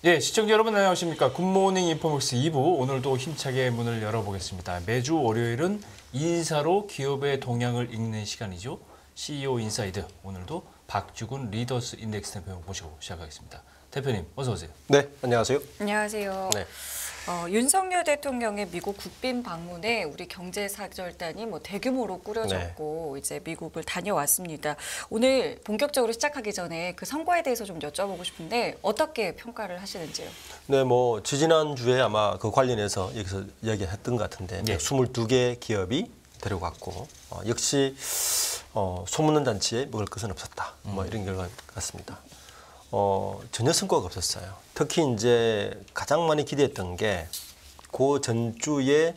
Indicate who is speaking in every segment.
Speaker 1: 예, 시청자 여러분 안녕하십니까. 굿모닝 인포맥스 2부 오늘도 힘차게 문을 열어보겠습니다. 매주 월요일은 인사로 기업의 동향을 읽는 시간이죠. CEO 인사이드. 오늘도 박주근 리더스 인덱스 대표 모시고 시작하겠습니다. 대표님 어서 오세요.
Speaker 2: 네, 안녕하세요.
Speaker 3: 안녕하세요.
Speaker 2: 네.
Speaker 3: 윤석열 대통령의 미국 국빈 방문에 우리 경제사절단이 대규모로 꾸려졌고 이제 미국을 다녀왔습니다. 오늘 본격적으로 시작하기 전에 그 성과에 대해서 좀 여쭤보고 싶은데 어떻게 평가를 하시는지요?
Speaker 2: 네, 지지난주에 아마 그 관련해서 여기서 이야기했던 것 같은데
Speaker 1: 네.
Speaker 2: 22개 기업이 데려갔고 역시 소문난 잔치에 먹을 것은 없었다. 이런 결과 같습니다. 전혀 성과가 없었어요. 특히 이제 가장 많이 기대했던 게 그 전주의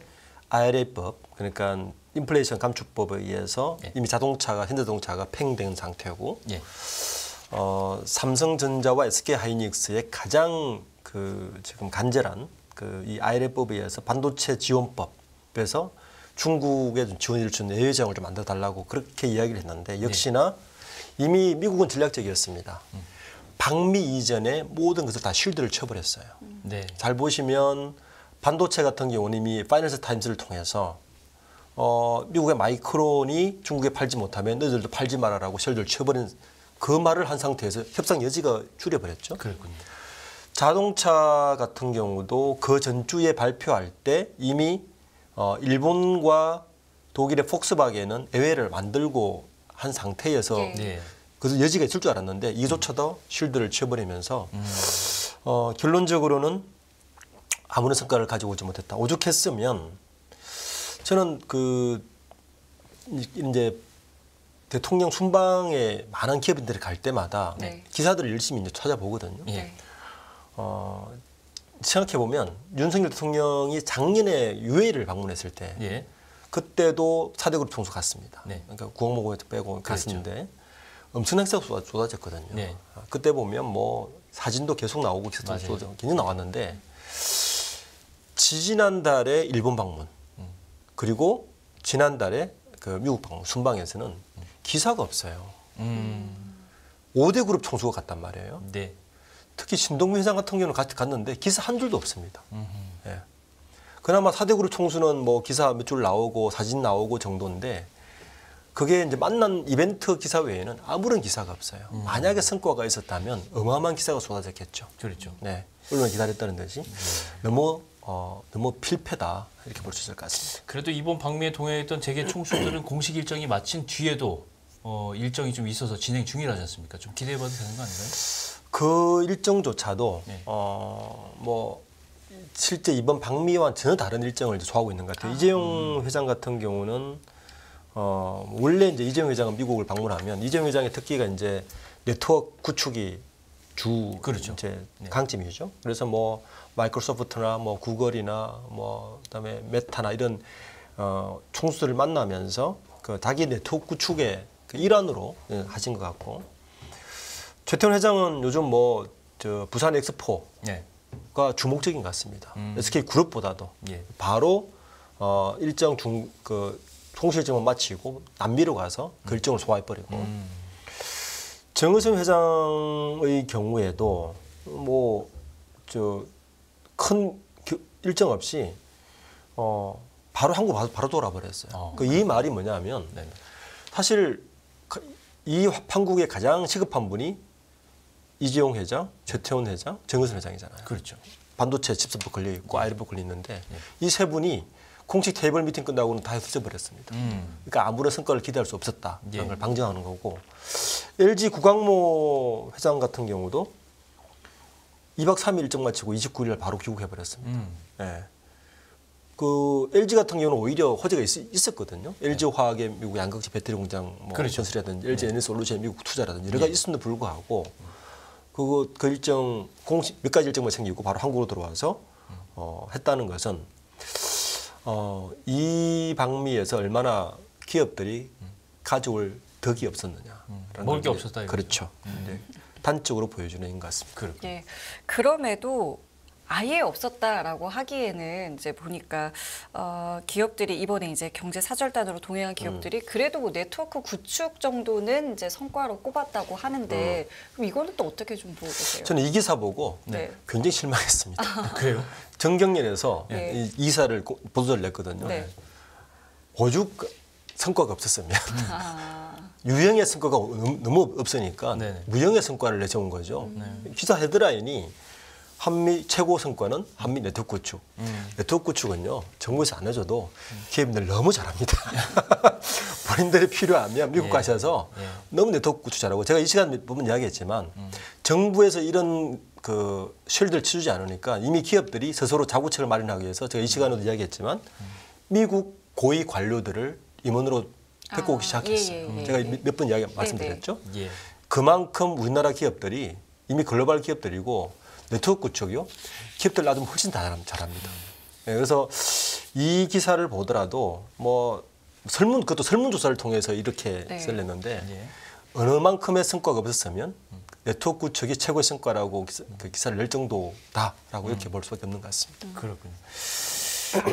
Speaker 2: IRA법, 그러니까 인플레이션 감축법에 의해서
Speaker 1: 네.
Speaker 2: 이미 현대자동차가 팽된 상태고
Speaker 1: 예.
Speaker 2: 삼성전자와 SK하이닉스의 가장 지금 간절한 이 IRA법에 의해서 반도체 지원법에서 중국에 좀 지원을 준 예외장을 좀 만들어 달라고 그렇게 이야기를 했는데 역시나 이미 미국은 전략적이었습니다. 방미 이전에 모든 것을 다 쉴드를 쳐버렸어요.
Speaker 1: 네.
Speaker 2: 잘 보시면 반도체 같은 경우는 이미 파이낸셜 타임스를 통해서 미국의 마이크론이 중국에 팔지 못하면 너희들도 팔지 말아라고 쉴드를 쳐버린 그 말을 한 상태에서 협상 여지가 줄여버렸죠.
Speaker 1: 그렇군요.
Speaker 2: 자동차 같은 경우도 그 전주에 발표할 때 이미 일본과 독일의 폭스바겐은 예외를 만들고 한 상태에서
Speaker 1: 네.
Speaker 2: 그래서 여지가 있을 줄 알았는데 이조차도 쉴드를 치워버리면서 결론적으로는 아무런 성과를 가지고 오지 못했다. 오죽했으면 저는 이제 대통령 순방에 많은 기업인들이 갈 때마다 기사들을 열심히 이제 찾아보거든요.
Speaker 1: 예.
Speaker 2: 생각해 보면 윤석열 대통령이 작년에 UAE를 방문했을 때
Speaker 1: 예.
Speaker 2: 그때도 4대 그룹 총수 갔습니다.
Speaker 1: 네.
Speaker 2: 그러니까 구멍목에서 빼고
Speaker 1: 그렇죠.
Speaker 2: 갔는데 엄청난 기사가 쏟아졌거든요.
Speaker 1: 네.
Speaker 2: 그때 보면 사진도 계속 나오고 기사도 굉장히 나왔는데 지난달에 일본 방문 그리고 지난달에 그 미국 방문 순방에서는 기사가 없어요. 5대 그룹 총수가 갔단 말이에요.
Speaker 1: 네.
Speaker 2: 특히 신동빈 회장 같은 경우는 같이 갔는데 기사 한 줄도 없습니다. 예. 그나마 4대 그룹 총수는 기사 몇 줄 나오고 사진 나오고 정도인데 그게 이제 만난 이벤트 기사 외에는 아무런 기사가 없어요. 만약에 성과가 있었다면 어마어마한 기사가 쏟아졌겠죠.
Speaker 1: 그렇죠.
Speaker 2: 네. 언론이 기다렸다는 듯이 너무 필패다 이렇게 볼 수 있을 것 같습니다.
Speaker 1: 그래도 이번 방미에 동행했던 재계 총수들은 공식 일정이 마친 뒤에도 일정이 좀 있어서 진행 중이라지 않습니까? 좀 기대해봐도 되는 거 아닌가요?
Speaker 2: 그 일정조차도
Speaker 1: 네.
Speaker 2: 실제 이번 방미와 전혀 다른 일정을 이제 소화하고 있는 것 같아요. 이재용 회장 같은 경우는 원래 이제 이재용 회장은 미국을 방문하면 이재용 회장의 특기가 이제 네트워크 구축이
Speaker 1: 그렇죠.
Speaker 2: 이제
Speaker 1: 네.
Speaker 2: 강점이죠. 그래서 마이크로소프트나 구글이나 그다음에 메타나 이런 총수들을 만나면서 그 자기 네트워크 구축의 그 일환으로 하신 것 같고 최태원 회장은 요즘 부산 엑스포가
Speaker 1: 네.
Speaker 2: 주목적인 것 같습니다. SK 그룹보다도
Speaker 1: 예.
Speaker 2: 바로 일정 총수 일정을 마치고 남미로 가서 그 일정을 소화해버리고 정의선 회장의 경우에도 큰 일정 없이 바로 한국 바로 돌아버렸어요. 이 말이 뭐냐면
Speaker 1: 네.
Speaker 2: 사실 이 한국의 가장 시급한 분이 이재용 회장, 최태원 회장, 정의선 회장이잖아요.
Speaker 1: 그렇죠.
Speaker 2: 반도체 칩스법 걸려 있고 아이리법 걸려 있는데 이 세 분이 공식 테이블 미팅 끝나고는 다 흩어버렸습니다. 그러니까 아무런 성과를 기대할 수 없었다. 그런 걸 방증하는 거고 LG 구광모 회장 같은 경우도 2박 3일 일정 마치고 29일 바로 귀국해버렸습니다. 예. 그 LG 같은 경우는 오히려 호재가 있었거든요. LG 화학의 미국 양극재 배터리 공장
Speaker 1: 그렇죠.
Speaker 2: 건설이라든지 LG 에너솔루션의 미국 투자라든지 여러 가지 있음에도 불구하고 그 일정 공식 몇 가지 일정만 생기고 바로 한국으로 들어와서 했다는 것은 이 방미에서 얼마나 기업들이 가져올 덕이 없었느냐.
Speaker 1: 먹을 게 없었다.
Speaker 2: 그렇죠. 단적으로 보여주는 것 같습니다.
Speaker 3: 예. 그럼에도 아예 없었다라고 하기에는 이제 보니까 기업들이 이번에 이제 경제 사절단으로 동행한 기업들이 그래도 뭐 네트워크 구축 정도는 이제 성과로 꼽았다고 하는데 그럼 이거는 또 어떻게 좀 보고 계세요?
Speaker 2: 저는 이 기사 보고
Speaker 3: 네.
Speaker 2: 굉장히 실망했습니다.
Speaker 1: 그래요?
Speaker 2: 정경련에서
Speaker 3: 네.
Speaker 2: 이 기사를 보도를 냈거든요.
Speaker 3: 네.
Speaker 2: 오죽 성과가 없었으면
Speaker 3: 아,
Speaker 2: 유형의 성과가 너무 없으니까
Speaker 1: 네네.
Speaker 2: 무형의 성과를 내세운 거죠. 기사 헤드라인이 한미 최고 성과는 한미 네트워크 구축. 네트워크 구축은요 정부에서 안 해줘도 기업인들 너무 잘합니다. 본인들이 필요하면 미국 가셔서 너무 네트워크 구축 잘하고 제가 이 시간 보면 이야기했지만 정부에서 이런 그 쉴드를 치주지 않으니까 이미 기업들이 스스로 자구책을 마련하기 위해서 제가 이 시간에도 이야기했지만 미국 고위 관료들을 임원으로 데리고 오기 시작했어요.
Speaker 3: 예.
Speaker 2: 제가 몇 번 말씀드렸죠.
Speaker 1: 예.
Speaker 2: 그만큼 우리나라 기업들이 이미 글로벌 기업들이고 네트워크 구축이요. 기업들 놔두면 훨씬 잘합니다. 네, 그래서 이 기사를 보더라도 뭐 그것도 설문조사를 통해서 이렇게
Speaker 3: 네.
Speaker 2: 썰렸는데
Speaker 1: 예.
Speaker 2: 어느 만큼의 성과가 없었으면 네트워크 구축이 최고의 성과라고 그 기사를 낼 정도다라고 이렇게 볼 수밖에 없는 것 같습니다.
Speaker 1: 그렇군요.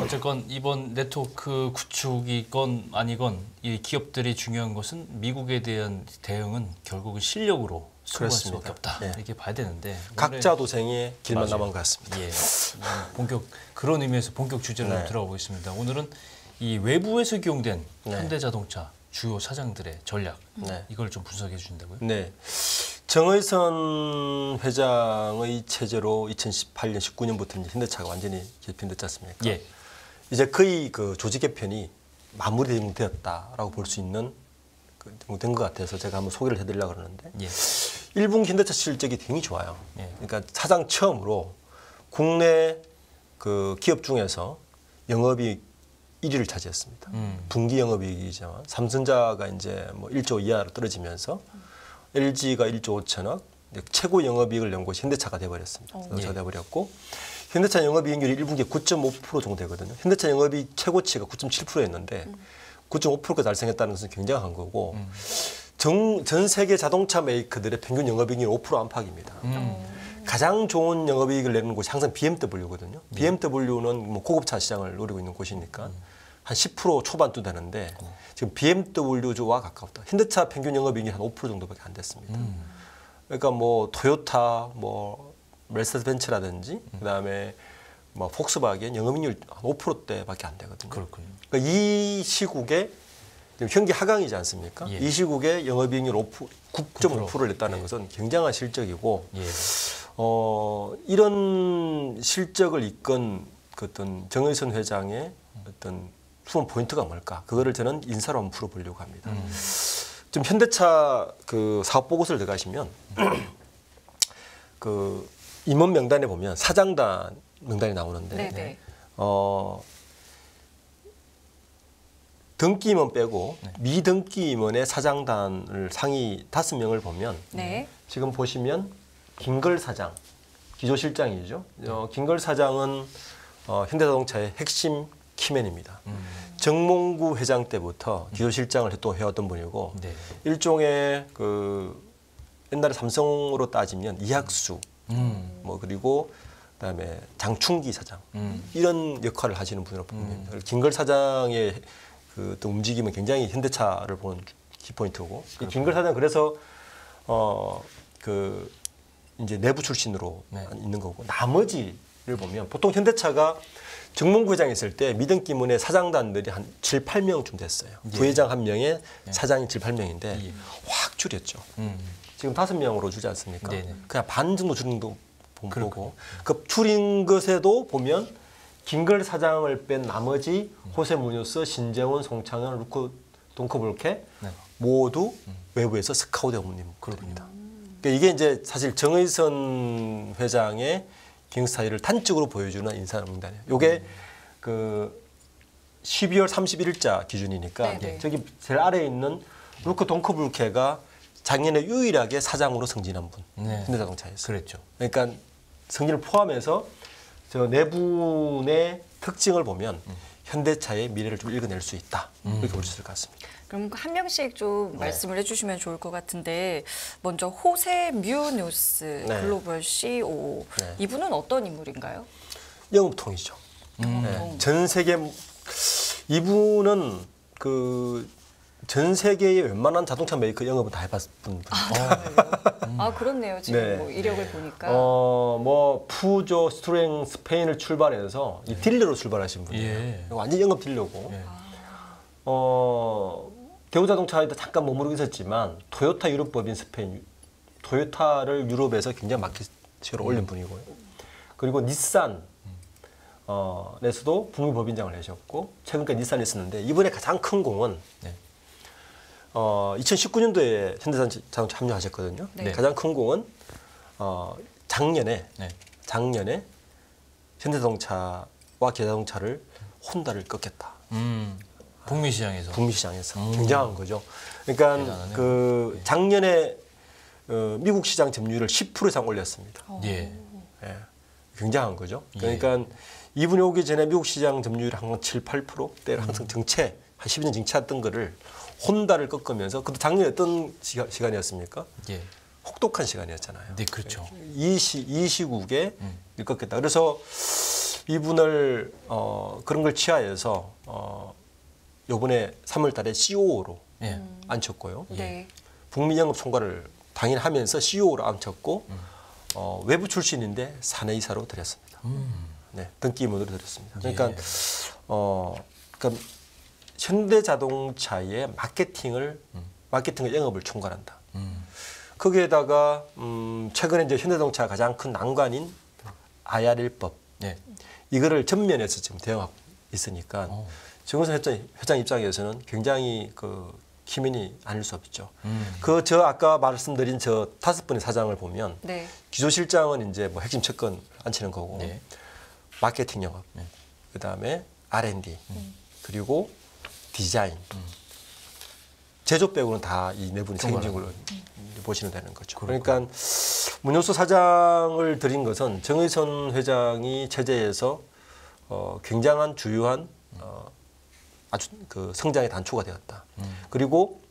Speaker 1: 어쨌건 이번 네트워크 구축이건 아니건 이 기업들이 중요한 것은 미국에 대한 대응은 결국은 실력으로 승부할 수밖에
Speaker 2: 그렇습니다.
Speaker 1: 없다.
Speaker 2: 네.
Speaker 1: 이렇게 봐야 되는데
Speaker 2: 각자 도생의 길만
Speaker 1: 맞아요.
Speaker 2: 남은 것 같습니다.
Speaker 1: 예, 본격 그런 의미에서 본격 주제로
Speaker 2: 네.
Speaker 1: 들어가보겠습니다. 오늘은 이 외부에서 기용된
Speaker 2: 네.
Speaker 1: 현대자동차 주요 사장들의 전략
Speaker 2: 네.
Speaker 1: 이걸 좀 분석해 주신다고요?
Speaker 2: 네. 정의선 회장의 체제로 2018년, 19년부터 이제 현대차가 완전히 개편됐지 않습니까?
Speaker 1: 예.
Speaker 2: 이제 거의 그 조직 개편이 마무리되었다라고 볼 수 있는 된 것 같아서 제가 한번 소개를 해드리려고 그러는데
Speaker 1: 예.
Speaker 2: 1분 현대차 실적이 굉장히 좋아요.
Speaker 1: 예.
Speaker 2: 그러니까 사장 처음으로 국내 그 기업 중에서 영업이익 1위를 차지했습니다. 분기 영업이익이지만 삼성자가 이제 뭐 1조 이하로 떨어지면서 LG가 1조 5천억, 최고 영업이익을 낸 곳이 현대차가 돼버렸습니다. 현대차가 돼버렸고 현대차 영업이익률이 1분기에 9.5% 정도 되거든요. 현대차 영업이익 최고치가 9.7%였는데 9.5%가 달성했다는 것은 굉장한 거고 전 세계 자동차 메이커들의 평균 영업이익률 5% 안팎입니다. 가장 좋은 영업이익을 내는 곳이 항상 BMW거든요. BMW는 뭐 고급차 시장을 노리고 있는 곳이니까 한 10% 초반도 되는데 지금 BMW와 가깝다. 현대차 평균 영업이익이 한 5% 정도밖에 안 됐습니다. 그러니까 뭐 토요타, 뭐 메르세데스 벤츠라든지 그다음에 뭐 폭스바겐 영업이익률 한 5%대밖에 안 되거든요.
Speaker 1: 그렇군요.
Speaker 2: 그러니까 이 시국에 지금 현기 하강이지 않습니까?
Speaker 1: 예.
Speaker 2: 이 시국에 영업이익률 9.5%를 냈다는 것은 굉장한 실적이고
Speaker 1: 예.
Speaker 2: 이런 실적을 이끈 그 어떤 정의선 회장의 어떤 숨은 포인트가 뭘까? 그거를 저는 인사로 한번 풀어보려고 합니다. 좀 현대차 그 사업 보고서를 들어가시면 그 임원 명단에 보면 사장단 명단이 나오는데
Speaker 3: 네네.
Speaker 2: 등기 임원 빼고 미등기 임원의 사장단을 상위 5명을 보면
Speaker 3: 네.
Speaker 2: 지금 보시면 김걸 사장, 기조실장이죠. 김걸 사장은 현대자동차의 핵심 키맨입니다. 정몽구 회장 때부터 기조실장을 또 해왔던 분이고
Speaker 1: 네.
Speaker 2: 일종의 그 옛날에 삼성으로 따지면 이학수 뭐 그리고 그다음에 장충기 사장 이런 역할을 하시는 분으로 봅니다. 김걸 사장의 그 또 움직임은 굉장히 현대차를 보는 키포인트고 김걸 사장 그래서 그 이제 내부 출신으로
Speaker 1: 네.
Speaker 2: 있는 거고 나머지를 보면 보통 현대차가 정몽구 회장이 있을 때 미등기문의 사장단들이 한 7, 8명쯤 됐어요.
Speaker 1: 예.
Speaker 2: 부회장 1명에 사장이 7, 8명인데
Speaker 1: 예.
Speaker 2: 확 줄였죠. 지금 5명으로 주지 않습니까?
Speaker 1: 네네.
Speaker 2: 그냥 반 정도 줄인 거 보고 그 줄인 것에도 보면 김걸 사장을 뺀 나머지 호세 무뉴스, 신재원, 송창현, 루크 동커블케
Speaker 1: 네.
Speaker 2: 모두 외부에서 스카우트 업무님들입니다. 그러니까 이게 이제 사실 정의선 회장의 경영 스타일을 단적으로 보여주는 인사 명단이에요. 이게 그 12월 31일자 기준이니까
Speaker 3: 네네.
Speaker 2: 저기 제일 아래에 있는 루크 동커블케가 작년에 유일하게 사장으로 승진한 분.
Speaker 1: 네.
Speaker 2: 현대자동차에서.
Speaker 1: 그랬죠.
Speaker 2: 그러니까 승진을 포함해서 저 내분의 특징을 보면 현대차의 미래를 좀 읽어낼 수 있다. 이렇게 볼 수 있을 것 같습니다.
Speaker 3: 그럼 한 명씩 좀 말씀을 해주시면 좋을 것 같은데 먼저 호세 뮤노스
Speaker 2: 네.
Speaker 3: 글로벌 CEO
Speaker 2: 네.
Speaker 3: 이분은 어떤 인물인가요?
Speaker 2: 영업통이죠. 네. 전 세계 이분은 그 전 세계의 웬만한 자동차 메이커 영업은 다 해봤던 분.
Speaker 3: 아 그렇네요. 지금
Speaker 2: 네.
Speaker 3: 뭐 이력을 보니까.
Speaker 2: 뭐 푸조, 스트랭, 스페인을 출발해서 이 딜러로 출발하신 분이에요.
Speaker 1: 예.
Speaker 2: 완전 영업 딜러고.
Speaker 1: 예.
Speaker 2: 대우자동차에도 잠깐 머무르고 있었지만 토요타 유럽법인 스페인, 토요타를 유럽에서 굉장히 마켓시어로 올린 분이고요. 그리고 닛산 에서도 북미 법인장을 하셨고 최근까지 닛산에 있었는데 이번에 가장 큰 공은
Speaker 1: 네.
Speaker 2: 2019년도에 현대자동차 합류하셨거든요.
Speaker 3: 네.
Speaker 2: 가장 큰 공은 작년에
Speaker 1: 네.
Speaker 2: 현대자동차와 기아자동차를 혼다를 꺾겠다.
Speaker 1: 북미 시장에서.
Speaker 2: 북미 시장에서 굉장한 거죠. 그러니까
Speaker 1: 대단하네요.
Speaker 2: 그 작년에 미국 시장 점유율을 10% 이상 올렸습니다.
Speaker 1: 예.
Speaker 2: 예. 굉장한 거죠. 그러니까 이분이 오기 전에 미국 시장 점유율 항상 7, 8%대를 항상 정체 한 12년 정체했던 거를 혼다를 꺾으면서 그때 작년에 어떤 시간이었습니까?
Speaker 1: 예.
Speaker 2: 혹독한 시간이었잖아요.
Speaker 1: 네, 그렇죠.
Speaker 2: 이 시국에 꺾겠다. 그래서 이분을 그런 걸 취하해서 요번에 3월달에 COO로
Speaker 1: 예.
Speaker 2: 앉혔고요.
Speaker 3: 네.
Speaker 2: 북미 영업 총괄을 당연히 하면서 COO로 앉혔고 외부 출신인데 사내이사로 들였습니다. 네, 등기 임원으로 들였습니다. 그러니까 그러니까 현대자동차의 마케팅을 영업을 총괄한다. 거기에다가 최근에 이제 현대자동차 가장 큰 난관인 IR1법
Speaker 1: 네.
Speaker 2: 이거를 전면에서 지금 대응하고 있으니까 정은선 회장 입장에서는 굉장히 그 기민이 아닐 수 없죠. 저 아까 말씀드린 저 5분의 사장을 보면
Speaker 3: 네.
Speaker 2: 기조실장은 이제 뭐 핵심 채권 앉히는 거고
Speaker 1: 네.
Speaker 2: 마케팅 영업, 그다음에 R&D 그리고 디자인, 제조 빼고는 다 이 네 분이 책임지고 보시면 되는 거죠. 그러니까 문효수 사장을 드린 것은 정의선 회장이 체제에서 굉장한 주요한 아주 그 성장의 단초가 되었다. 그리고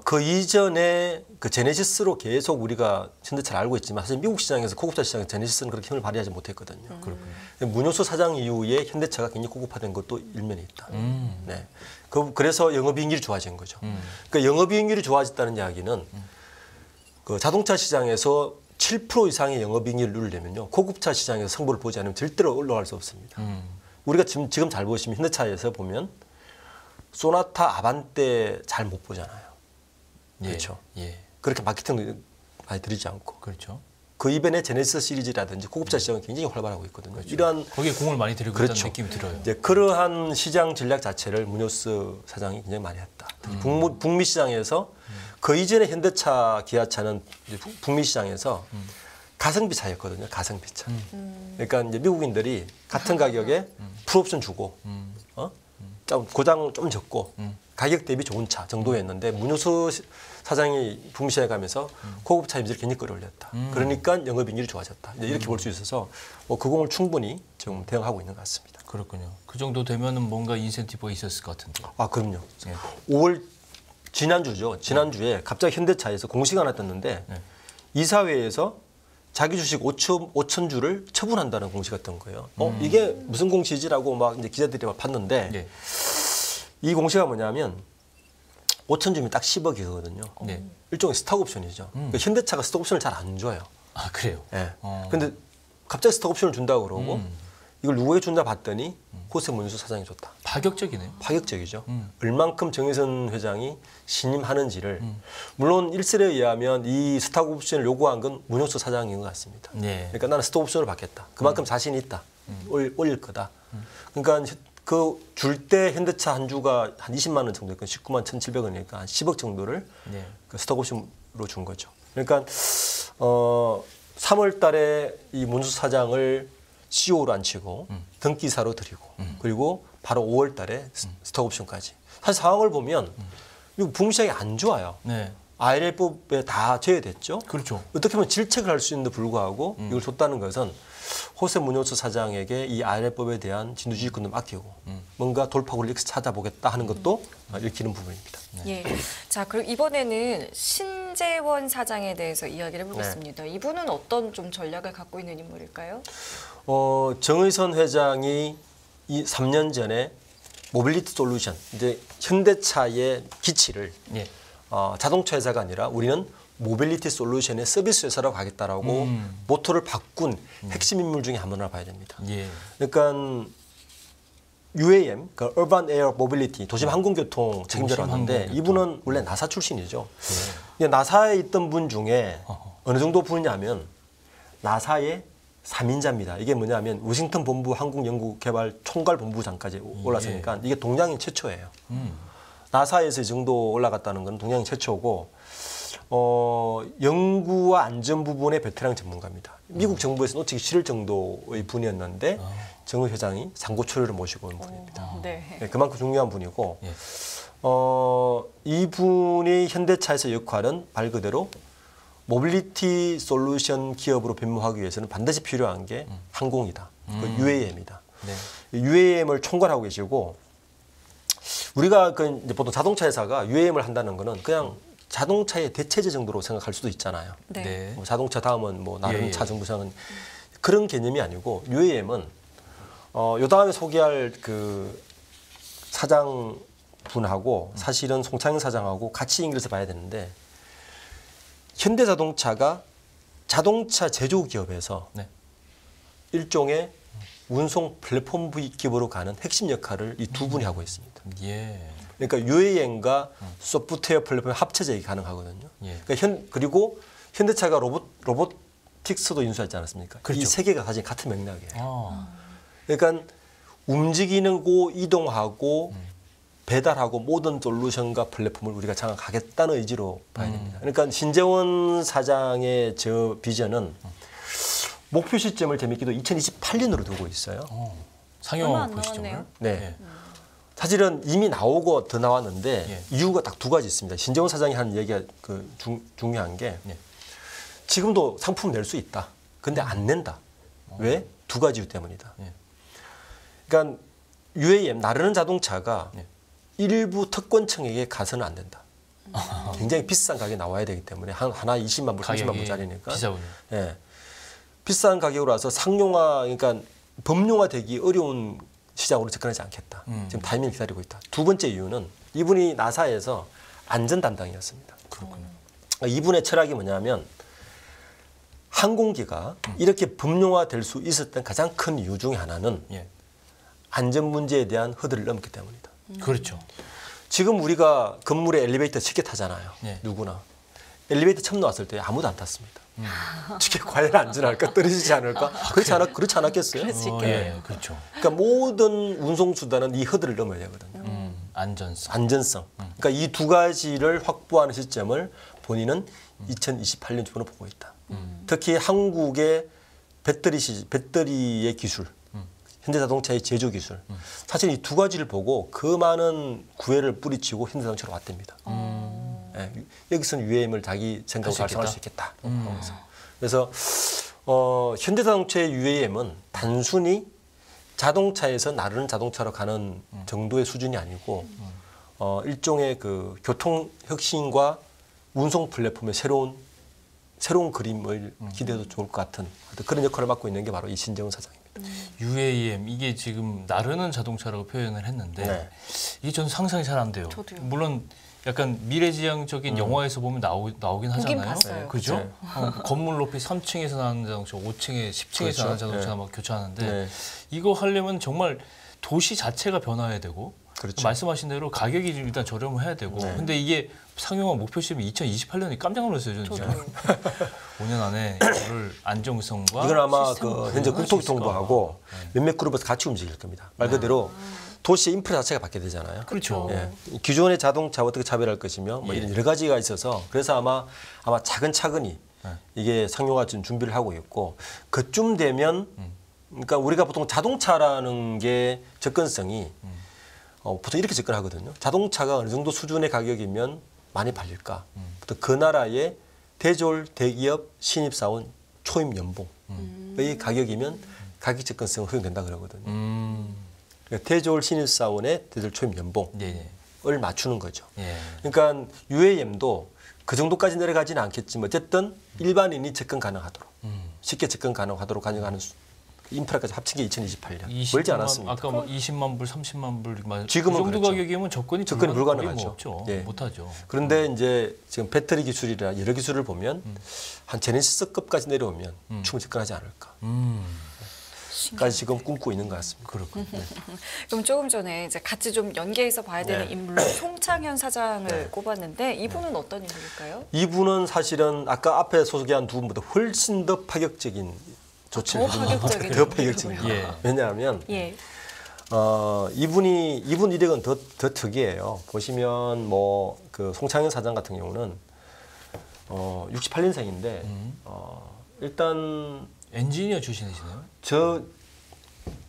Speaker 2: 그 이전에 그 제네시스로 계속 우리가 현대차를 알고 있지만 사실 미국 시장에서 고급차 시장에 제네시스는 그렇게 힘을 발휘하지 못했거든요. 문효수 사장 이후에 현대차가 굉장히 고급화된 것도 일면에 있다. 네. 그래서 영업이익률이 좋아진 거죠. 그러니까 영업이익률이 좋아졌다는 이야기는 그 자동차 시장에서 7% 이상의 영업이익률을 누리려면요 고급차 시장에서 승부를 보지 않으면 절대로 올라갈 수 없습니다. 우리가 지금 잘 보시면 현대차에서 보면 소나타 아반떼 잘 못 보잖아요.
Speaker 1: 예.
Speaker 2: 그렇죠.
Speaker 1: 예.
Speaker 2: 그렇게 마케팅 많이 들이지 않고
Speaker 1: 그렇죠.
Speaker 2: 그 이변에 제네시스 시리즈라든지 고급차 시장은 굉장히 활발하고 있거든요. 이러한
Speaker 1: 거기에 공을 많이 들이고
Speaker 2: 그렇죠.
Speaker 1: 있다는 느낌이 들어요.
Speaker 2: 이제 그러한 시장 전략 자체를 문효스 사장이 굉장히 많이 했다. 특히 북미 시장에서 그 이전에 현대차, 기아차는 이제 북미 시장에서 가성비 차였거든요. 가성비 차. 그러니까 이제 미국인들이 같은 가격에 풀옵션 주고 고장 좀 적고 가격 대비 좋은 차 정도였는데 문효수 사장이 북미 시장에 가면서 고급차 이미지를 굉장히 끌어올렸다. 그러니까 영업이익률이 좋아졌다. 이제 이렇게 볼 수 있어서 뭐 그 공을 충분히 지금 대응하고 있는 것 같습니다.
Speaker 1: 그렇군요. 그 정도 되면은 뭔가 인센티브가 있었을 것 같은데.
Speaker 2: 아 그럼요.
Speaker 1: 예.
Speaker 2: 5월 지난주죠. 지난주에 갑자기 현대차에서 공시가 하나 떴는데
Speaker 1: 네.
Speaker 2: 이사회에서 자기 주식 5천 주를 처분한다는 공시가 떴던 거예요. 이게 무슨 공시지라고 막 이제 기자들이 막 봤는데
Speaker 1: 예.
Speaker 2: 이 공시가 뭐냐면 5천 주면 딱 10억이거든요.
Speaker 1: 네.
Speaker 2: 일종의 스톡 옵션이죠. 그러니까 현대차가 스톡 옵션을 잘 안 줘요.
Speaker 1: 아 그래요.
Speaker 2: 예. 근데 갑자기 스톡 옵션을 준다고 그러고 이걸 누구에게 준다 봤더니 호세 문수 사장이 줬다.
Speaker 1: 파격적이네요.
Speaker 2: 파격적이죠. 얼만큼 정의선 회장이 신임하는지를 물론 일설에 의하면 이 스톡 옵션을 요구한 건 문효수 사장인 것 같습니다.
Speaker 1: 네.
Speaker 2: 그러니까 나는 스톡 옵션을 받겠다. 그만큼 자신이 있다. 올릴 거다. 그러니까 그 줄 때 현대차 한 주가 한 20만 원 정도니까 19만 1,700원이니까 한 10억 정도를
Speaker 1: 네.
Speaker 2: 그 스톡 옵션으로 준 거죠. 그러니까 3월 달에 이 문수 사장을 CEO로 앉히고 등기사로 드리고 그리고 바로 5월 달에 스톡 옵션까지. 사실 상황을 보면 미국 북미 시장이 안 좋아요.
Speaker 1: 네.
Speaker 2: IRA법에 다 제외됐죠.
Speaker 1: 그렇죠.
Speaker 2: 어떻게 보면 질책을 할 수 있는데 불구하고 이걸 줬다는 것은 호세 무뇨스 사장에게 이 IR법에 대한 진두지휘권 좀 아끼고 뭔가 돌파구를 이렇게 찾아보겠다 하는 것도 읽히는 부분입니다.
Speaker 3: 예. 자, 그럼 이번에는 신재원 사장에 대해서 이야기를 해보겠습니다. 이분은 어떤 좀 전략을 갖고 있는 인물일까요?
Speaker 2: 정의선 회장이 이 3년 전에 모빌리티 솔루션, 이제 현대차의 기치를
Speaker 1: 예.
Speaker 2: 자동차 회사가 아니라 우리는 모빌리티 솔루션의 서비스 회사라고 하겠다라고 모토를 바꾼 핵심 인물 중에 한 분이라 봐야 됩니다.
Speaker 1: 예.
Speaker 2: 그러니까 UAM, 그 Urban Air Mobility, 도심 항공교통 책임자로 왔는데 이분은 원래 나사 출신이죠. 나사에 있던 분 중에 어느 정도 부르냐면 나사의 3인자입니다. 이게 뭐냐면 워싱턴 본부 항공연구개발 총괄본부장까지 올랐으니까 이게 동양인 최초예요. 나사에서 이 정도 올라갔다는 건 동양인 최초고 연구와 안전 부분의 베테랑 전문가입니다. 미국 정부에서 놓치기 싫을 정도의 분이었는데 정의 회장이 상고초려를 모시고 온 분입니다.
Speaker 3: 네.
Speaker 2: 네, 그만큼 중요한 분이고 이분이 현대차에서 역할은 말 그대로 모빌리티 솔루션 기업으로 변모하기 위해서는 반드시 필요한 게 항공이다. 그 UAM이다.
Speaker 1: 네.
Speaker 2: UAM을 총괄하고 계시고 우리가 그 이제 보통 자동차 회사가 UAM을 한다는 거는 그냥 자동차의 대체제 정도로 생각할 수도 있잖아요.
Speaker 3: 네.
Speaker 1: 네.
Speaker 2: 뭐 자동차 다음은 뭐 다른
Speaker 1: 예,
Speaker 2: 차
Speaker 1: 예.
Speaker 2: 정부상은 그런 개념이 아니고 UAM은 요 다음에 소개할 그 사장 분하고 사실은 송창현 사장하고 같이 연결해서 봐야 되는데 현대자동차가 자동차 제조 기업에서
Speaker 1: 네.
Speaker 2: 일종의 운송 플랫폼 기업으로 가는 핵심 역할을 이 두 분이 하고 있습니다.
Speaker 1: 예.
Speaker 2: 그러니까 UAM과 소프트웨어 플랫폼 합체적이 가능하거든요.
Speaker 1: 예.
Speaker 2: 그러니까 그리고 현대차가 로보틱스도 인수하지 않았습니까?
Speaker 1: 그렇죠.
Speaker 2: 이 세 개가 사실 같은 맥락이에요.
Speaker 1: 아.
Speaker 2: 그러니까 움직이는 고 이동하고 배달하고 모든 솔루션과 플랫폼을 우리가 장악하겠다는 의지로 봐야 됩니다. 그러니까 신재원 사장의 저 비전은 목표 시점을 재밌게도 2028년으로 두고 있어요.
Speaker 3: 얼마
Speaker 1: 상용화
Speaker 3: 안
Speaker 1: 보시점을.
Speaker 3: 남았네요.
Speaker 2: 네.
Speaker 1: 예.
Speaker 2: 사실은 이미 나오고 더 나왔는데
Speaker 1: 예.
Speaker 2: 이유가 딱 두 가지 있습니다. 신재원 사장이 하는 얘기가 그 중요한 게
Speaker 1: 예.
Speaker 2: 지금도 상품 낼 수 있다. 근데 안 낸다. 왜? 두 가지 이유 때문이다.
Speaker 1: 예.
Speaker 2: 그러니까 UAM 나르는 자동차가
Speaker 1: 예.
Speaker 2: 일부 특권층에게 가서는 안 된다. 굉장히 비싼 가격에 나와야 되기 때문에 하나 20만 불, 30만 불짜리니까.
Speaker 1: 비싸군요.
Speaker 2: 예. 비싼 가격으로 와서 상용화, 그러니까 법용화되기 어려운 시장으로 접근하지 않겠다. 지금 타이밍을 기다리고 있다. 두 번째 이유는 이분이 나사에서 안전 담당이었습니다.
Speaker 1: 그렇군요.
Speaker 2: 이분의 철학이 뭐냐면 항공기가 이렇게 법용화될 수 있었던 가장 큰 이유 중에 하나는
Speaker 1: 예.
Speaker 2: 안전 문제에 대한 허들을 넘기 때문이다.
Speaker 1: 그렇죠.
Speaker 2: 지금 우리가 건물에 엘리베이터 쉽게 타잖아요.
Speaker 1: 예.
Speaker 2: 누구나. 엘리베이터 처음 나왔을 때 아무도 안 탔습니다. 쉽게 과연 안전할까? 떨어지지 않을까? 그렇지 않았겠어요?
Speaker 1: 예. 그렇죠.
Speaker 2: 그러니까 모든 운송수단은 이 허들을 넘어야 되거든요.
Speaker 1: 안전성.
Speaker 2: 안전성. 그러니까 이 두 가지를 확보하는 시점을 본인은 2028년 주로 보고 있다. 특히 한국의 배터리의 기술, 현대자동차의 제조 기술. 사실 이 두 가지를 보고 그 많은 구애를 뿌리치고 현대자동차로 왔답니다. 예, 여기서는 UAM을 자기 생각으로 달성할 수 있겠다. 그래서 현대자동차의 UAM은 단순히 자동차에서 나르는 자동차로 가는 정도의 수준이 아니고 일종의 그 교통 혁신과 운송 플랫폼의 새로운 그림을 기대해도 좋을 것 같은 그런 역할을 맡고 있는 게 바로 이 신재원 사장입니다.
Speaker 1: UAM 이게 지금 나르는 자동차라고 표현을 했는데
Speaker 2: 네.
Speaker 1: 이게 저는 상상이 잘 안 돼요.
Speaker 3: 저도요.
Speaker 1: 물론 약간 미래지향적인 영화에서 보면 나오긴 하잖아요.
Speaker 3: 봤어요.
Speaker 1: 그죠?
Speaker 2: 네.
Speaker 1: 건물 높이 3층에서 나는 자동차, 5층에 10층에서
Speaker 2: 그렇죠.
Speaker 1: 나는 자동차가
Speaker 2: 네.
Speaker 1: 막 교차하는데
Speaker 2: 네.
Speaker 1: 이거 하려면 정말 도시 자체가 변화해야 되고
Speaker 2: 그렇죠.
Speaker 1: 말씀하신 대로 가격이 좀 일단 저렴해야 되고
Speaker 2: 네.
Speaker 1: 근데 이게 상용화 목표 시점이 2028년이 깜짝 놀랐어요. 저는 지금 5년 안에 이거를 안정성과
Speaker 2: 이건 아마
Speaker 1: 시스템을
Speaker 2: 그 현재
Speaker 1: 구현할 수
Speaker 2: 국토교통부하고
Speaker 1: 있을까?
Speaker 2: 몇몇 그룹에서 같이 움직일 겁니다. 말 그대로 도시의 인프라 자체가 바뀌게 되잖아요.
Speaker 1: 그렇죠.
Speaker 2: 예. 기존의 자동차와 어떻게 차별할 것이며 뭐 이런 여러 가지가 있어서 그래서 아마 차근차근히 이게 상용화 준비를 하고 있고 그쯤 되면 그러니까 우리가 보통 자동차라는 게 접근성이 보통 이렇게 접근하거든요. 자동차가 어느 정도 수준의 가격이면 많이 팔릴까? 보통 그 나라의 대졸, 대기업, 신입사원, 초임 연봉의 가격이면 가격 접근성은 허용된다 그러거든요. 그러니까 대졸 신입사원의 대졸 초임 연봉을
Speaker 1: 예.
Speaker 2: 맞추는 거죠.
Speaker 1: 예.
Speaker 2: 그러니까 UAM도 그 정도까지 내려가지는 않겠지만 어쨌든 일반인이 접근 가능하도록 쉽게 접근 가능하도록 가져가는 인프라까지 합친 게 2028년. 멀지 않았습니다.
Speaker 1: 아까 뭐 20만 불, 30만 불
Speaker 2: 지금은
Speaker 1: 그 정도
Speaker 2: 그렇죠.
Speaker 1: 가격이면 접근이
Speaker 2: 불가능하죠.
Speaker 1: 뭐 없죠.
Speaker 2: 예.
Speaker 1: 못하죠.
Speaker 2: 그런데 이제 지금 배터리 기술이나 여러 기술을 보면 한 제네시스급까지 내려오면 충분히 접근하지 않을까. 까지 지금 꿈꾸고 있는 것 같습니다.
Speaker 1: 그렇군요.
Speaker 3: 그럼 조금 전에 이제 같이 좀 연계해서 봐야 되는
Speaker 2: 네.
Speaker 3: 인물로 송창현 사장을
Speaker 2: 네.
Speaker 3: 꼽았는데 이분은 어떤 인물일까요?
Speaker 2: 이분은 사실은 아까 앞에 소개한 두 분보다 훨씬 더 파격적인 조치를
Speaker 3: 더
Speaker 2: 해준
Speaker 3: 파격적인
Speaker 2: 더 파격적인.
Speaker 1: 예.
Speaker 2: 왜냐하면
Speaker 3: 예.
Speaker 2: 이분 이력은 더 특이해요. 보시면 뭐 그 송창현 사장 같은 경우는 68년생인데 일단
Speaker 1: 엔지니어 출신이시네요.
Speaker 2: 저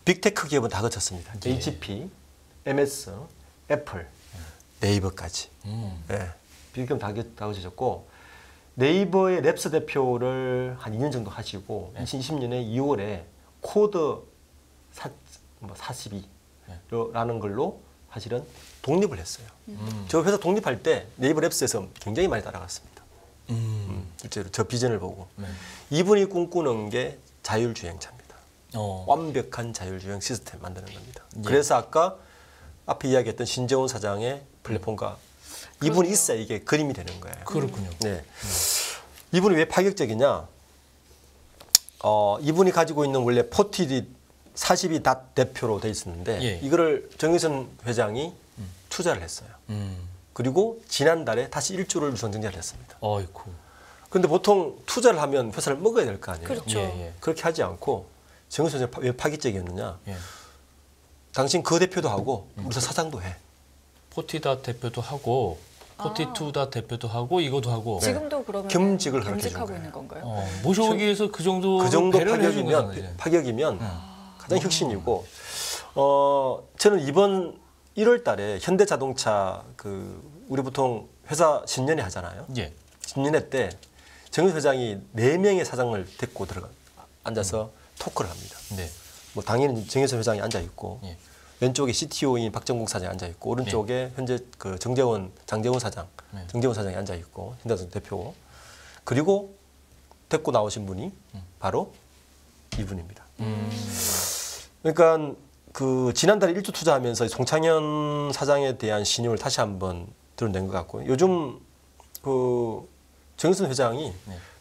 Speaker 2: 빅테크 기업은 다 거쳤습니다.
Speaker 1: 예.
Speaker 2: HP, MS, 애플, 네이버까지. 예. 빅기업 다 거쳤고 네이버의 랩스 대표를 한 2년 정도 하시고 2020년에 2월에 코드 42라는 걸로 사실은 독립을 했어요. 저 회사 독립할 때 네이버 랩스에서 굉장히 많이 따라갔습니다. 실제로 저 비전을 보고
Speaker 1: 네.
Speaker 2: 이분이 꿈꾸는 게 자율주행차입니다.
Speaker 1: 어.
Speaker 2: 완벽한 자율주행 시스템 만드는 겁니다.
Speaker 1: 예.
Speaker 2: 그래서 아까 앞에 이야기했던 신재원 사장의 플랫폼과 이분이 있어야 이게 그림이 되는 거예요.
Speaker 1: 그렇군요.
Speaker 2: 네. 이분이 왜 파격적이냐? 이분이 가지고 있는 원래 포티디 42닷 대표로 돼 있었는데
Speaker 1: 예.
Speaker 2: 이거를 정의선 회장이 투자를 했어요. 그리고 지난달에 다시 1조를 유상증자를 했습니다.
Speaker 1: 어이쿠.
Speaker 2: 그런데 보통 투자를 하면 회사를 먹어야 될 거 아니에요.
Speaker 3: 그렇죠.
Speaker 1: 예, 예.
Speaker 2: 그렇게 하지 않고 정의선 회장이 왜 파격적이었느냐?
Speaker 1: 예.
Speaker 2: 당신 그 대표도 하고 우리 사장도 해.
Speaker 1: 포티다 대표도 하고 포티투다 대표도 하고 이거도 하고
Speaker 3: 지금도 그러면
Speaker 2: 겸직을 그렇게
Speaker 3: 겸직하고
Speaker 2: 해준
Speaker 3: 있는 건가요?
Speaker 1: 모셔오기 위해서 그 정도
Speaker 2: 그 정도
Speaker 1: 배려를 해준 거잖아요, 이제.
Speaker 2: 파격이면 가장 혁신이고 저는 이번 1월 달에 현대자동차 우리 보통 회사 신년회 하잖아요.
Speaker 1: 예.
Speaker 2: 신년회 때 정의 회장이 4명의 사장을 데리고 앉아서 토크를 합니다.
Speaker 1: 네.
Speaker 2: 뭐 당연히 정혜선 회장이 앉아 있고
Speaker 1: 예.
Speaker 2: 왼쪽에 CTO인 박정국 사장이 앉아 있고 오른쪽에 현재 그 장재원 사장, 정재원 사장이 앉아 있고 현대자동차 대표 그리고 데리고 나오신 분이 바로 이분입니다. 그러니까 그 지난달에 1조 투자하면서 송창현 사장에 대한 신임을 다시 한번 드러낸 것 같고요. 요즘 그 정의선 회장이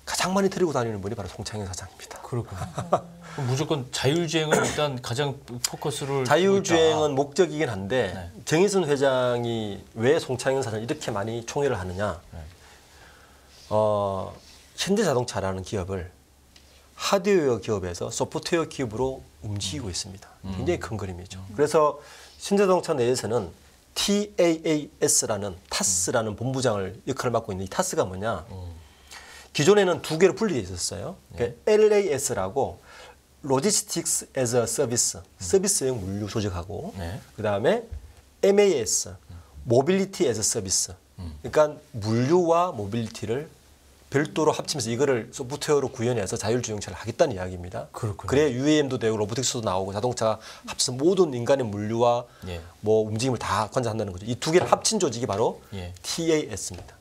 Speaker 2: 가장 많이 데리고 다니는 분이 바로 송창현 사장입니다.
Speaker 1: 그렇군요. 그럼 무조건 자율주행을 일단 가장 포커스를
Speaker 2: 자율주행은 목적이긴 한데
Speaker 1: 네.
Speaker 2: 정의선 회장이 왜 송창현 사장을 이렇게 많이 총애를 하느냐?
Speaker 1: 네.
Speaker 2: 현대자동차라는 기업을 하드웨어 기업에서 소프트웨어 기업으로 움직이고 있습니다. 굉장히 큰 그림이죠. 그래서 현대자동차 내에서는 TAAS라는 타스라는 본부장을 역할을 맡고 있는 이 타스가 뭐냐? 기존에는 두 개로 분리되어 있었어요. 그러니까 LAS라고 로지스틱스 as a 서비스, 서비스형 물류 조직하고
Speaker 1: 네.
Speaker 2: 그다음에 MAS, 모빌리티 as a 서비스. 그러니까 물류와 모빌리티를 별도로 합치면서 이거를 소프트웨어로 구현해서 자율주행차를 하겠다는 이야기입니다.
Speaker 1: 그렇군요.
Speaker 2: 그래 UAM도 되고 로보틱스도 나오고 자동차가 합쳐서 모든 인간의 물류와
Speaker 1: 예.
Speaker 2: 뭐 움직임을 다 관장한다는 거죠. 이 두 개를 합친 조직이 바로
Speaker 1: 예.
Speaker 2: TAS입니다.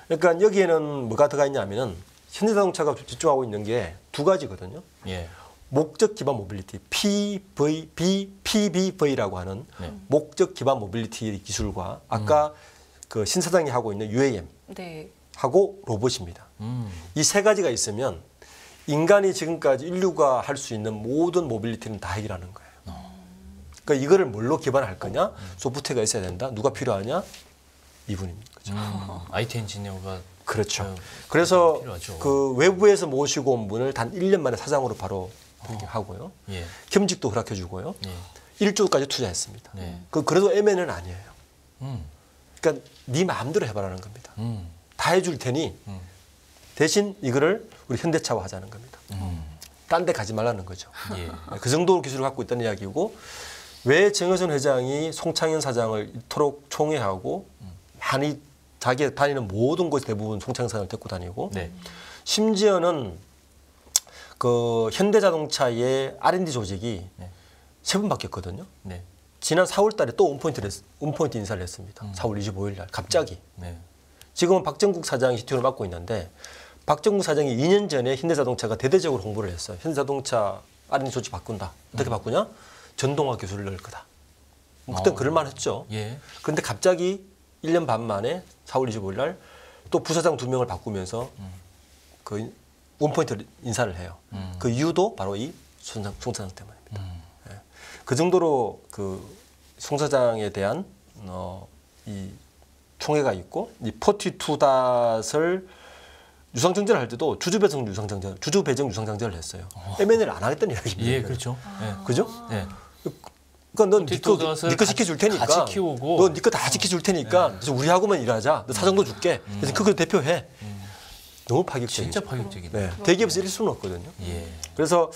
Speaker 2: 그러니까 여기에는 뭐가 들어가 있냐면은 현대자동차가 집중하고 있는 게 두 가지거든요.
Speaker 1: 예.
Speaker 2: 목적 기반 모빌리티 PBV라고 하는
Speaker 1: 네.
Speaker 2: 목적 기반 모빌리티 기술과 아까 그 신 사장이 하고 있는 UAM
Speaker 3: 네.
Speaker 2: 하고 로봇입니다. 이 세 가지가 있으면 인간이 지금까지 인류가 할 수 있는 모든 모빌리티는 다 해결하는 거예요. 그러니까 이거를 뭘로 기반할 거냐? 소프트웨어가 있어야 된다. 누가 필요하냐? 이분입니다. 그죠?
Speaker 1: IT 엔지니어가
Speaker 2: 그렇죠. 그래서
Speaker 1: 필요하죠.
Speaker 2: 그 외부에서 모시고 온 분을 단 1년 만에 사장으로 바로 하고요.
Speaker 1: 예.
Speaker 2: 겸직도 허락해 주고요.
Speaker 1: 예.
Speaker 2: 1조까지 투자했습니다.
Speaker 1: 네.
Speaker 2: 그래도 MN은 아니에요.
Speaker 1: 음.
Speaker 2: 그러니까 네 마음대로 해봐라는 겁니다.
Speaker 1: 음.
Speaker 2: 다 해줄 테니 대신 이거를 우리 현대차화 하자는 겁니다. 딴 데 가지 말라는 거죠.
Speaker 1: 예.
Speaker 2: 그 정도 기술을 갖고 있다는 이야기고 왜 정의선 회장이 송창현 사장을 이토록 총애하고 많이 자기가 다니는 모든 곳 대부분 송창현 사장을 데리고 다니고
Speaker 1: 네.
Speaker 2: 심지어는 그 현대자동차의 R&D 조직이
Speaker 1: 네.
Speaker 2: 3분 바뀌었거든요.
Speaker 1: 네.
Speaker 2: 지난 4월달에 또 온포인트 인사를 했습니다. 4월 25일 날 갑자기.
Speaker 1: 네.
Speaker 2: 지금은 박정국 사장이 CTO를 맡고 있는데 박정국 사장이 2년 전에 현대자동차가 대대적으로 홍보를 했어요. 현대자동차 R&D 조직 바꾼다. 어떻게 바꾸냐? 전동화 기술을 넣을 거다. 그때 그럴만 했죠.
Speaker 1: 예.
Speaker 2: 그런데 갑자기 1년 반 만에 4월 25일 날 또 부사장 2명을 바꾸면서 그 원포인트 인사를 해요. 그 이유도 바로 이 송 사장 때문입니다. 예. 그 정도로 그 송 사장에 대한 이 총애가 있고 이 42닷을 유상증자를 할 때도 주주배정 유상증자를 했어요. M&A를 안 하겠다는 이야기입니다.
Speaker 1: 예, 그렇죠. 예.
Speaker 2: 그죠?
Speaker 1: 네.
Speaker 2: 그러니까 넌
Speaker 1: 포티투닷을
Speaker 2: 니거 지켜줄 테니까.
Speaker 1: 같이 키우고.
Speaker 2: 너 니 거 다 지켜줄 테니까. 그래서 우리하고만 일하자. 너 사정도 줄게. 그래서 그걸 대표해. 너무 파격적이죠.
Speaker 1: 진짜 파격적이네.
Speaker 2: 네. 대기업에서 이럴 수는 없거든요.
Speaker 1: 예.
Speaker 2: 그래서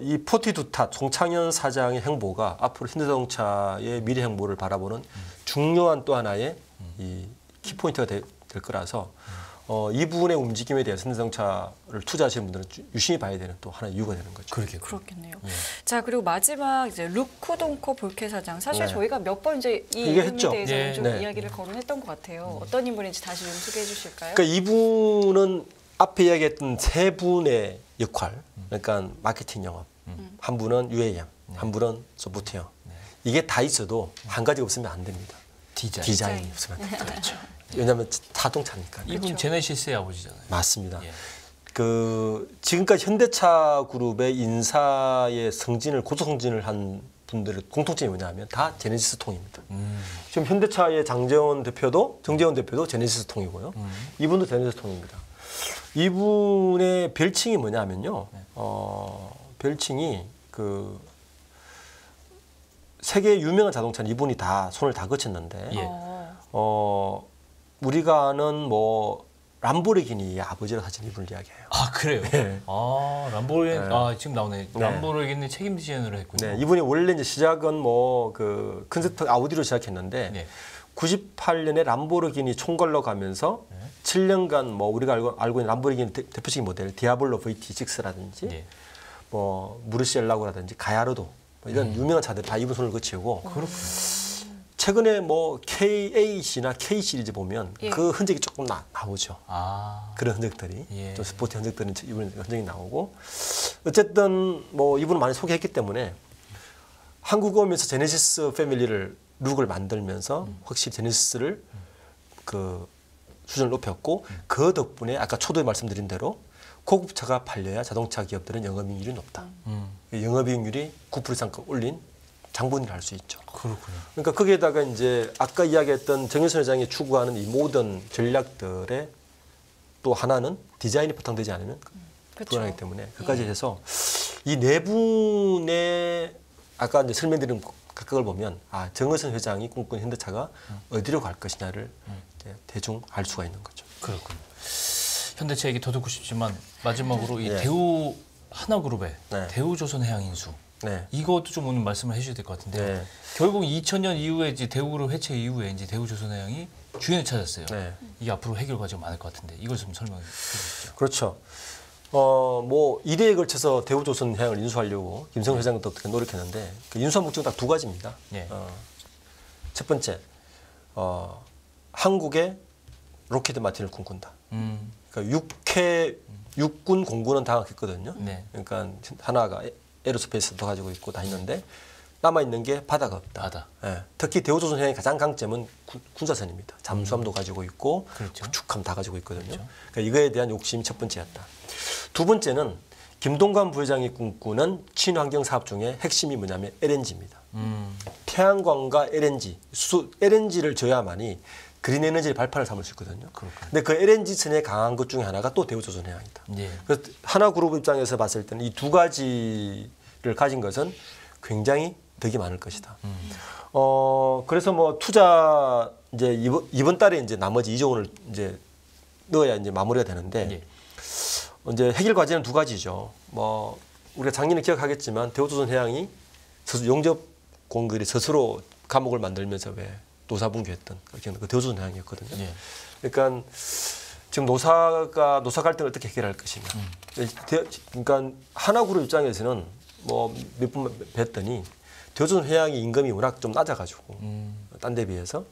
Speaker 2: 이 포티투닷 송창현 사장의 행보가 앞으로 현대자동차의 미래 행보를 바라보는 중요한 또 하나의 이 키포인트가 될 거라서 이 부분의 움직임에 대해서 현대자동차를 투자하시는 분들은 유심히 봐야 되는 또 하나의 이유가 되는 거죠.
Speaker 3: 그렇겠네요. 자, 그리고 마지막 이제 루크동코 볼케 사장. 사실
Speaker 2: 네.
Speaker 3: 저희가 몇 번 이제 이
Speaker 2: 이게
Speaker 3: 이름에
Speaker 2: 했죠.
Speaker 3: 대해서
Speaker 1: 예.
Speaker 3: 좀
Speaker 2: 네.
Speaker 3: 이야기를 거론했던 것 같아요. 어떤 인물인지 다시 좀 소개해 주실까요?
Speaker 2: 그러니까 이분은 앞에 이야기했던 세 분의 역할, 그러니까 마케팅 영업, 한 분은 UAM, 한 분은 소프트웨어. 이게 다 있어도 한 가지 없으면 안 됩니다. 디자인이 없으면 안 됩니다. 그렇죠. 왜냐하면 자동차니까.
Speaker 1: 이분 제네시스의 아버지잖아요.
Speaker 2: 맞습니다.
Speaker 1: 예.
Speaker 2: 그 지금까지 현대차 그룹의 인사의 승진을 고속 승진을 한 분들의 공통점이 뭐냐면 다 제네시스 통입니다. 지금 현대차의 정재원 대표도 제네시스 통이고요. 이분도 제네시스 통입니다. 이분의 별칭이 뭐냐면요. 별칭이 그 세계 유명한 자동차는 이분이 다 손을 다 거쳤는데
Speaker 1: 예.
Speaker 2: 우리가 아는 뭐 람보르기니의 아버지라 사실 이분을 이야기해요.
Speaker 1: 아, 그래요?
Speaker 2: 네.
Speaker 1: 아, 람보르기니.
Speaker 2: 네.
Speaker 1: 아, 지금 나오네.
Speaker 2: 네.
Speaker 1: 람보르기니 책임 디자이너를 했군요.
Speaker 2: 네, 이분이 원래 이제 시작은 뭐 그 컨셉트 아우디로 시작했는데
Speaker 1: 네.
Speaker 2: 98년에 람보르기니 총괄로 가면서 7년간 뭐 우리가 알고 있는 람보르기니 대표적인 모델 디아블로 VT6라든지
Speaker 1: 예.
Speaker 2: 뭐 무르시엘라고라든지 가야르도 뭐 이런 유명한 차들 다 이분 손을 거치고
Speaker 1: 그렇군요.
Speaker 2: 최근에 뭐 K8이나 K 시리즈 보면
Speaker 3: 예.
Speaker 2: 그 흔적이 조금 나오죠.
Speaker 1: 아.
Speaker 2: 그런 흔적들이
Speaker 1: 예.
Speaker 2: 좀 스포티 흔적들은 이분 흔적이 나오고 어쨌든 뭐 이분을 많이 소개했기 때문에 한국에 오면서 제네시스 패밀리를 룩을 만들면서 확실히 제네시스를 그 수준을 높였고 그 덕분에 아까 초도에 말씀드린 대로 고급차가 팔려야 자동차 기업들은 영업이익률이 높다. 영업이익률이 9% 이상 올린 장본인을 할 수 있죠.
Speaker 1: 그렇군요.
Speaker 2: 그러니까 거기에다가 이제 아까 이야기했던 정현선 회장이 추구하는 이 모든 전략들의 또 하나는 디자인이 바탕되지 않으면 불안하기 때문에 그까지 해서 이 네 분의 아까 이제 설명드린 각각을 보면 아 정의선 회장이 꿈꾸는 현대차가 어디로 갈 것이냐를 이제 대충 알 수가 있는 거죠.
Speaker 1: 그렇군요. 현대차 얘기 더 듣고 싶지만 마지막으로 이
Speaker 2: 네.
Speaker 1: 대우 하나그룹의
Speaker 2: 네.
Speaker 1: 대우조선해양인수
Speaker 2: 네.
Speaker 1: 이것도 좀 오늘 말씀을 해주셔야 될 것 같은데요.
Speaker 2: 네.
Speaker 1: 결국 2000년 이후에 이제 대우그룹 해체 이후에 이제 대우조선해양이 주인을 찾았어요.
Speaker 2: 네.
Speaker 1: 이게 앞으로 해결 과제가 많을 것 같은데 이걸 좀 설명해 주시죠.
Speaker 2: 그렇죠. 뭐 2대에 걸쳐서 대우조선해양을 인수하려고 김성호 회장도 어떻게 노력했는데 그 인수한 목적은 딱 두 가지입니다.
Speaker 1: 예.
Speaker 2: 첫 번째, 한국의 로켓 마틴을 꿈꾼다. 그러니까 육군 공군은 다 했거든요.
Speaker 1: 네.
Speaker 2: 그러니까 하나가 에어로스페이스도 가지고 있고 다 있는데 남아 있는 게 바다가 없다.
Speaker 1: 바다.
Speaker 2: 예. 특히 대우조선해양의 가장 강점은 군사선입니다. 잠수함도 가지고 있고
Speaker 1: 그렇죠.
Speaker 2: 구축함 다 가지고 있거든요.
Speaker 1: 그렇죠.
Speaker 2: 그러니까 이거에 대한 욕심이 첫 번째였다. 두 번째는 김동관 부회장이 꿈꾸는 친환경 사업 중에 핵심이 뭐냐면 LNG입니다. 태양광과 LNG, LNG를 줘야만이 그린 에너지의 발판을 삼을 수 있거든요. 근데 그 LNG 선에 강한 것 중에 하나가 또 대우조선해양이다.
Speaker 1: 예.
Speaker 2: 그래서 하나그룹 입장에서 봤을 때는 이 두 가지를 가진 것은 굉장히 덕이 많을 것이다. 그래서 뭐 투자 이제 이번 달에 이제 나머지 2조 원을 이제 넣어야 이제 마무리가 되는데
Speaker 1: 예.
Speaker 2: 이제 해결 과제는 두 가지죠. 뭐 우리가 작년에 기억하겠지만 대우조선해양이 용접 공급이 스스로 감옥을 만들면서 왜 노사분규했던 그 대우조선해양이었거든요.
Speaker 1: 예.
Speaker 2: 그러니까 지금 노사 갈등을 어떻게 해결할 것이냐. 그러니까 하나그룹 입장에서는 뭐 몇 번 뵀더니 대우조선 회양의 임금이 워낙 좀 낮아가지고 딴 데 비해서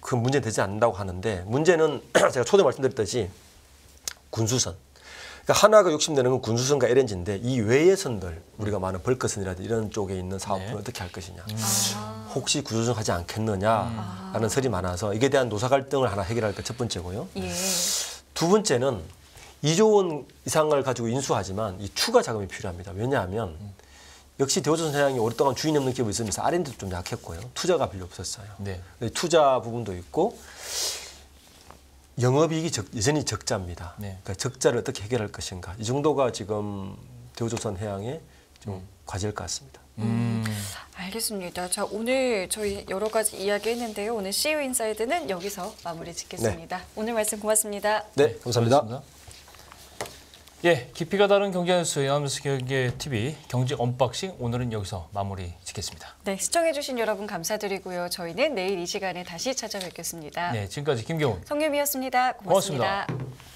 Speaker 2: 그 문제 되지 않는다고 하는데 문제는 제가 초대 말씀드렸듯이 군수선. 그러니까 하나가 욕심내는 건 군수선과 LNG인데 이 외의 선들 우리가 많은 벌크선이라든지 이런 쪽에 있는 사업을 어떻게 할 것이냐. 혹시 구조조정 하지 않겠느냐라는 설이 많아서 이게 대한 노사 갈등을 하나 해결할 것 첫 번째고요.
Speaker 3: 예.
Speaker 2: 두 번째는 2조 원 이상을 가지고 인수하지만 이 추가 자금이 필요합니다. 왜냐하면 역시 대우조선 회양이 오랫동안 주인 없는 기업이 있으면서 R&D도 좀 약했고요. 투자가 별로 없었어요.
Speaker 1: 네.
Speaker 2: 투자 부분도 있고 영업이익이 여전히 적자입니다.
Speaker 1: 네.
Speaker 2: 그러니까 적자를 어떻게 해결할 것인가. 이 정도가 지금 대우조선 회양의 좀 과제일 것 같습니다.
Speaker 3: 알겠습니다. 자, 오늘 저희 여러 가지 이야기했는데요. 오늘 CEO 인사이드는 여기서 마무리 짓겠습니다. 오늘 말씀 고맙습니다.
Speaker 2: 네, 감사합니다.
Speaker 1: 고맙습니다. 예, 깊이가 다른 경제뉴스 연합뉴스 경제TV 경제 언박싱 오늘은 여기서 마무리 짓겠습니다.
Speaker 3: 네, 시청해주신 여러분 감사드리고요. 저희는 내일 이 시간에 다시 찾아뵙겠습니다.
Speaker 1: 네, 지금까지 김경훈,
Speaker 3: 성유미였습니다. 고맙습니다.
Speaker 1: 고맙습니다.